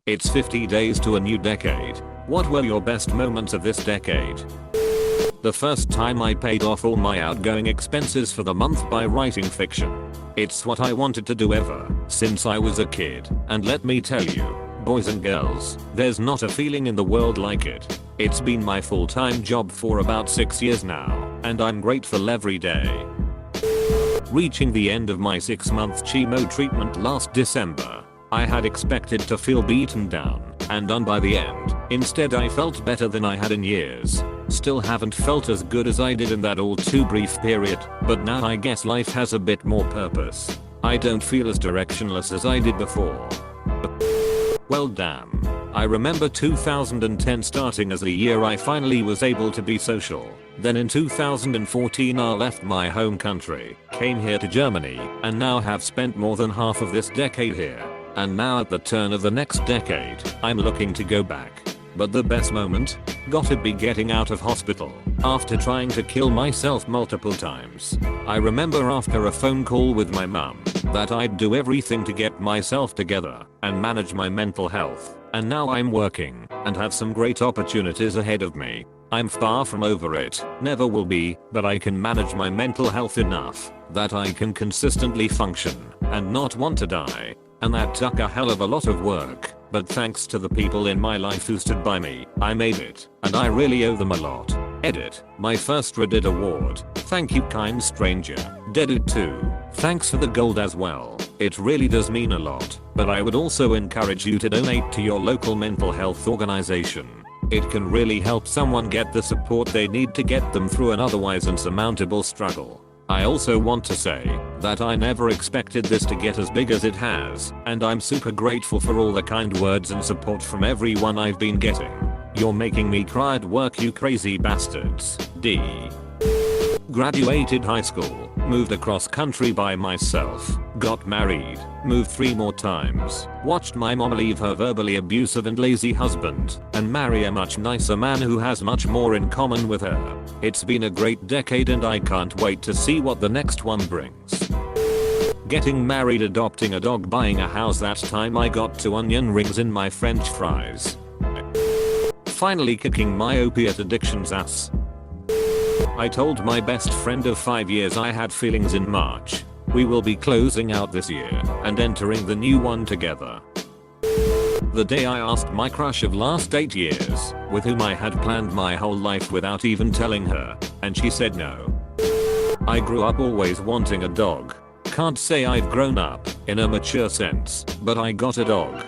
It's 50 days to a new decade. What were your best moments of this decade? The first time I paid off all my outgoing expenses for the month by writing fiction. It's what I wanted to do ever since I was a kid, and let me tell you, boys and girls, there's not a feeling in the world like it. It's been my full-time job for about 6 years now, and I'm grateful every day. Reaching the end of my 6-month chemo treatment last December. I had expected to feel beaten down and done by the end. Instead, I felt better than I had in years. Still haven't felt as good as I did in that all too brief period, but now I guess life has a bit more purpose. I don't feel as directionless as I did before. Well, damn. I remember 2010 starting as the year I finally was able to be social. Then in 2014 I left my home country, came here to Germany, and now have spent more than half of this decade here. And now at the turn of the next decade, I'm looking to go back. But the best moment? Gotta be getting out of hospital after trying to kill myself multiple times. I remember after a phone call with my mum that I'd do everything to get myself together and manage my mental health. And now I'm working and have some great opportunities ahead of me. I'm far from over it, never will be, but I can manage my mental health enough that I can consistently function and not want to die. And that took a hell of a lot of work, but thanks to the people in my life who stood by me, I made it, and I really owe them a lot. Edit. My first Reddit award. Thank you, kind stranger. Deadit 2. Thanks for the gold as well. It really does mean a lot, but I would also encourage you to donate to your local mental health organization. It can really help someone get the support they need to get them through an otherwise insurmountable struggle. I also want to say that I never expected this to get as big as it has, and I'm super grateful for all the kind words and support from everyone I've been getting. You're making me cry at work, you crazy bastards. D. Graduated high school, moved across country by myself, got married, moved 3 more times, watched my mom leave her verbally abusive and lazy husband, and marry a much nicer man who has much more in common with her. It's been a great decade and I can't wait to see what the next one brings. Getting married, adopting a dog, buying a house. That time I got 2 onion rings in my french fries. Finally kicking my opiate addiction's ass. I told my best friend of 5 years I had feelings in March. We will be closing out this year and entering the new one together. The day I asked my crush of last 8 years, with whom I had planned my whole life without even telling her, and she said no. I grew up always wanting a dog. Can't say I've grown up in a mature sense, but I got a dog.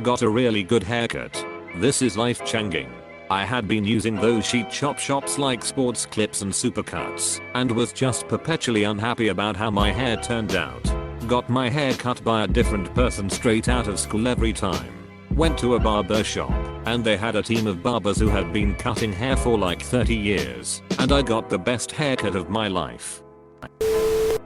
Got a really good haircut. This is life changing. I had been using those sheet chop shops like Sports Clips and Supercuts, and was just perpetually unhappy about how my hair turned out. Got my hair cut by a different person straight out of school every time. Went to a barber shop, and they had a team of barbers who had been cutting hair for like 30 years, and I got the best haircut of my life.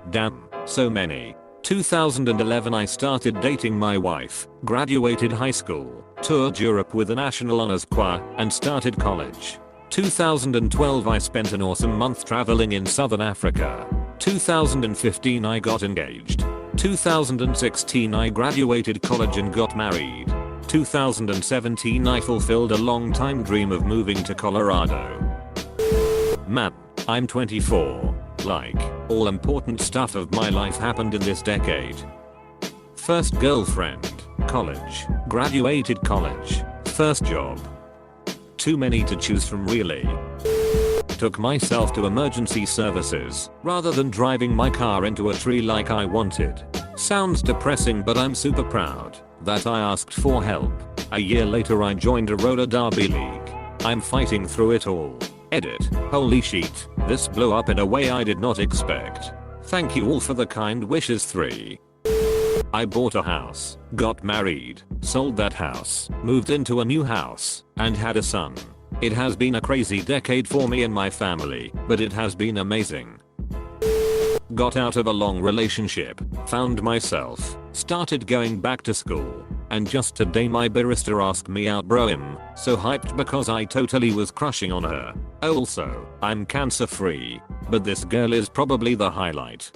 Damn, so many. 2011 I started dating my wife, graduated high school, toured Europe with a national honors choir, and started college. 2012 I spent an awesome month traveling in Southern Africa. 2015 I got engaged. 2016 I graduated college and got married. 2017 I fulfilled a long time dream of moving to Colorado. Man, I'm 24. Like, all important stuff of my life happened in this decade. First girlfriend, college, graduated college, first job. Too many to choose from really. Took myself to emergency services, rather than driving my car into a tree like I wanted. Sounds depressing, but I'm super proud that I asked for help. A year later I joined a roller derby league. I'm fighting through it all. Edit. Holy shit, this blew up in a way I did not expect. Thank you all for the kind wishes. 3. I bought a house, got married, sold that house, moved into a new house, and had a son. It has been a crazy decade for me and my family, but it has been amazing. Got out of a long relationship, found myself, started going back to school, and just today my barista asked me out, bro. I'm so hyped because I totally was crushing on her. Also, I'm cancer free, but this girl is probably the highlight.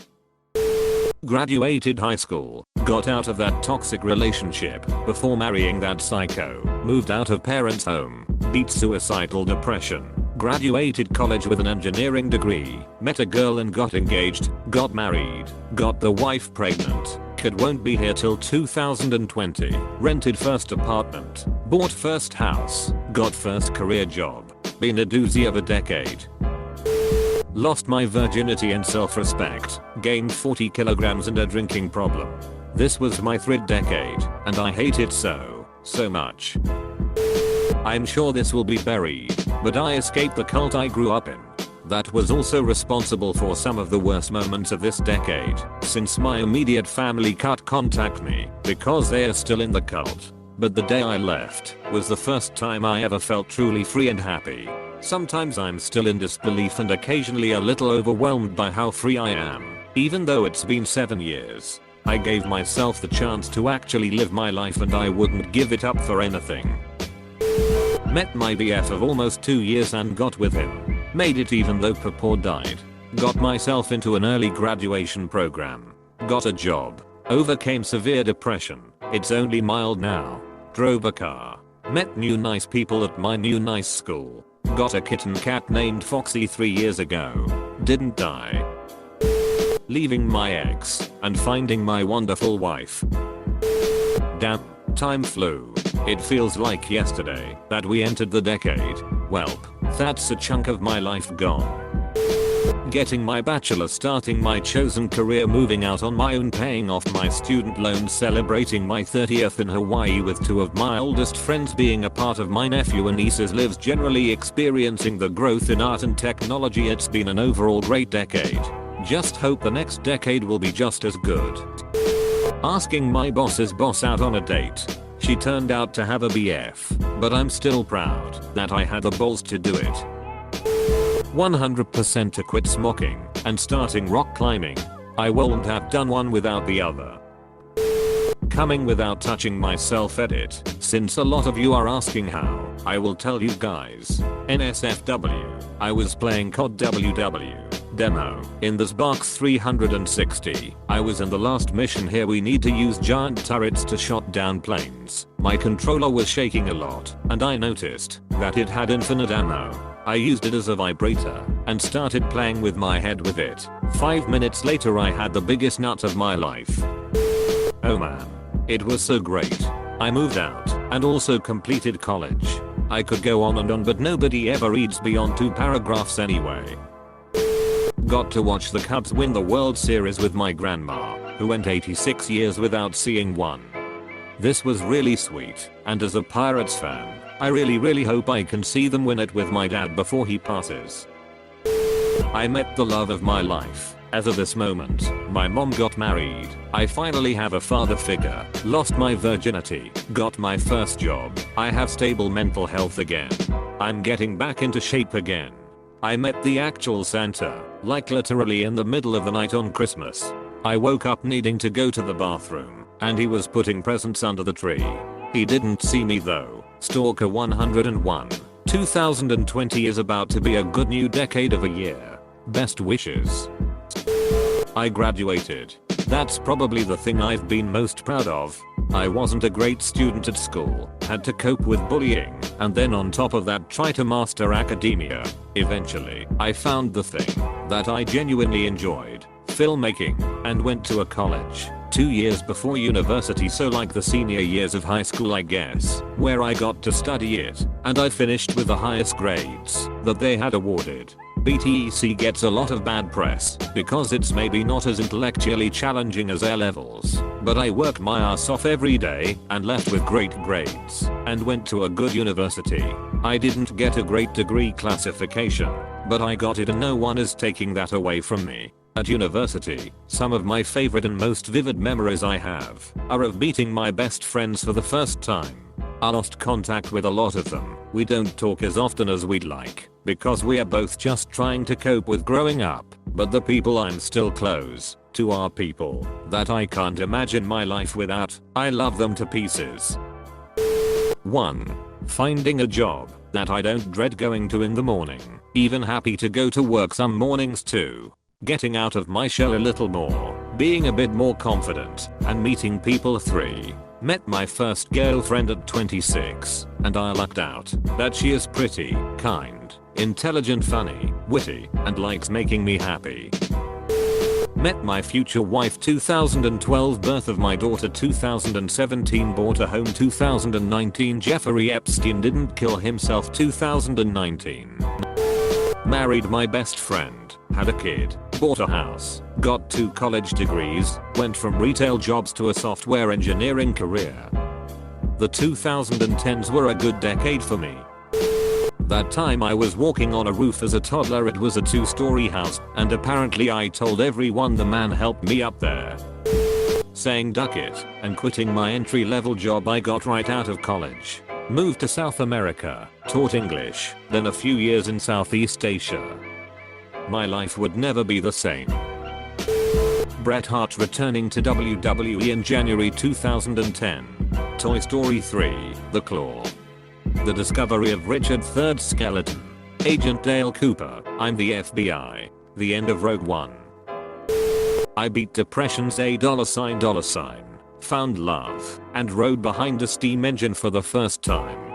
Graduated high school, got out of that toxic relationship before marrying that psycho, moved out of parents' home, beat suicidal depression, graduated college with an engineering degree, met a girl and got engaged, got married, got the wife pregnant, kid won't be here till 2020, rented first apartment, bought first house, got first career job, been a doozy of a decade. Lost my virginity and self-respect, gained 40 kilograms and a drinking problem. This was my third decade, and I hate it so much. I'm sure this will be buried, but I escaped the cult I grew up in. That was also responsible for some of the worst moments of this decade, since my immediate family cut contact me because they are still in the cult. But the day I left was the first time I ever felt truly free and happy. Sometimes I'm still in disbelief and occasionally a little overwhelmed by how free I am, even though it's been 7 years. I gave myself the chance to actually live my life and I wouldn't give it up for anything. Met my BF of almost 2 years and got with him. Made it even though Papa died. Got myself into an early graduation program. Got a job. Overcame severe depression. It's only mild now. Drove a car. Met new nice people at my new nice school. Got a kitten cat named Foxy 3 years ago. Didn't die. Leaving my ex and finding my wonderful wife. Damn, time flew. It feels like yesterday that we entered the decade. Welp, that's a chunk of my life gone. Getting my bachelor, starting my chosen career, moving out on my own, paying off my student loans, celebrating my 30th in Hawaii with 2 of my oldest friends, being a part of my nephew and niece's lives, generally experiencing the growth in art and technology. It's been an overall great decade. Just hope the next decade will be just as good. Asking my boss's boss out on a date. She turned out to have a BF, but I'm still proud that I had the balls to do it. 100% to quit smoking and starting rock climbing. I won't have done one without the other. Coming without touching my self-edit. Since a lot of you are asking how, I will tell you guys. NSFW. I was playing COD WW demo in the Xbox 360. I was in the last mission here. We need to use giant turrets to shot down planes. My controller was shaking a lot, and I noticed that it had infinite ammo. I used it as a vibrator and started playing with my head with it. 5 minutes later I had the biggest nut of my life. Oh man. It was so great. I moved out and also completed college. I could go on and on, but nobody ever reads beyond 2 paragraphs anyway. Got to watch the Cubs win the World Series with my grandma, who went 86 years without seeing one. This was really sweet, and as a Pirates fan, I really hope I can see them win it with my dad before he passes. I met the love of my life. As of this moment, my mom got married. I finally have a father figure. Lost my virginity. Got my first job. I have stable mental health again. I'm getting back into shape again. I met the actual Santa, like literally in the middle of the night on Christmas. I woke up needing to go to the bathroom, and he was putting presents under the tree. He didn't see me though. Stalker 101. 2020 is about to be a good new decade of a year. Best wishes. I graduated. That's probably the thing I've been most proud of. I wasn't a great student at school, had to cope with bullying, and then on top of that try to master academia. Eventually, I found the thing that I genuinely enjoyed, filmmaking, and went to a college. 2 years before university, so like the senior years of high school I guess, where I got to study it, and I finished with the highest grades that they had awarded. BTEC gets a lot of bad press because it's maybe not as intellectually challenging as A-levels, but I worked my ass off every day and left with great grades and went to a good university. I didn't get a great degree classification, but I got it and no one is taking that away from me. At university, some of my favorite and most vivid memories I have are of meeting my best friends for the first time. I lost contact with a lot of them. We don't talk as often as we'd like because we are both just trying to cope with growing up, but the people I'm still close to are people that I can't imagine my life without. I love them to pieces. 1. Finding a job that I don't dread going to in the morning. Even happy to go to work some mornings too. Getting out of my shell a little more. being a bit more confident, and meeting people. 3. Met my first girlfriend at 26, and I lucked out that she is pretty, kind, intelligent, funny, witty, and likes making me happy. Met my future wife 2012, birth of my daughter 2017, bought a home 2019, Jeffrey Epstein didn't kill himself 2019. Married my best friend, had a kid, bought a house, got 2 college degrees, went from retail jobs to a software engineering career. The 2010s were a good decade for me. That time I was walking on a roof as a toddler. It was a 2-story house, and apparently I told everyone the man helped me up there, saying duck it, and quitting my entry-level job I got right out of college. Moved to South America, taught English, then a few years in Southeast Asia. My life would never be the same. Bret Hart returning to WWE in January 2010. Toy Story 3, The Claw. The discovery of Richard III's skeleton. Agent Dale Cooper, I'm the FBI. The end of Rogue One. I beat depression's $. Found love, and rode behind a steam engine for the first time.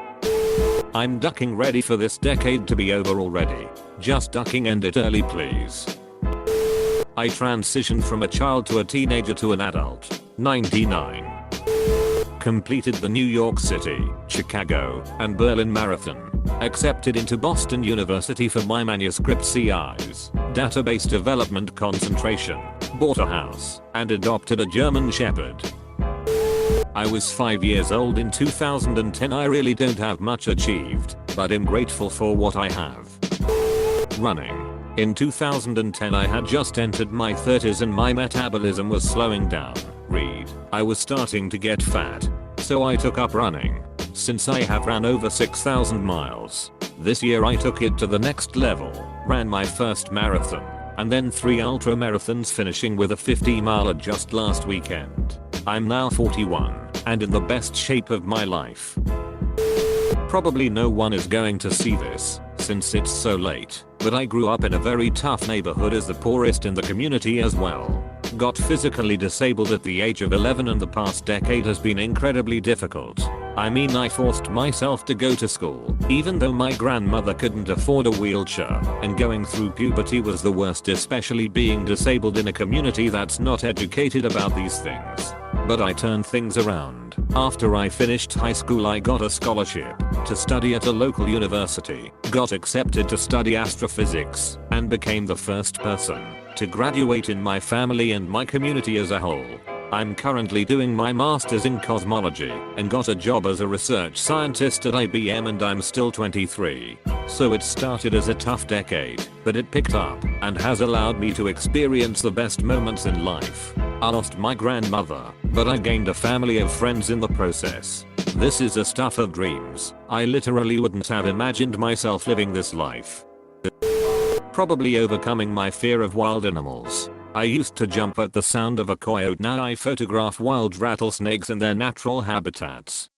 I'm ducking ready for this decade to be over already. Just ducking, end it early please. I transitioned from a child to a teenager to an adult. 99. Completed the New York City, Chicago, and Berlin Marathon. Accepted into Boston University for my manuscript CIs, database development concentration. Bought a house, and adopted a German Shepherd. I was 5 years old in 2010. I really don't have much achieved, but am grateful for what I have. Running. In 2010 I had just entered my 30s and my metabolism was slowing down. Read. I was starting to get fat, so I took up running. Since I have ran over 6,000 miles. This year I took it to the next level, ran my first marathon, and then 3 ultra marathons, finishing with a 50-miler just last weekend. I'm now 41, and in the best shape of my life. Probably no one is going to see this, since it's so late, but I grew up in a very tough neighborhood as the poorest in the community as well. Got physically disabled at the age of 11, and the past decade has been incredibly difficult. I mean, I forced myself to go to school, even though my grandmother couldn't afford a wheelchair, and going through puberty was the worst, especially being disabled in a community that's not educated about these things. But I turned things around. After I finished high school I got a scholarship to study at a local university, got accepted to study astrophysics, and became the first person to graduate in my family and my community as a whole. I'm currently doing my master's in cosmology and got a job as a research scientist at IBM, and I'm still 23. So it started as a tough decade, but it picked up and has allowed me to experience the best moments in life. I lost my grandmother, but I gained a family of friends in the process. This is a stuff of dreams. I literally wouldn't have imagined myself living this life. Probably overcoming my fear of wild animals. I used to jump at the sound of a coyote. Now I photograph wild rattlesnakes in their natural habitats.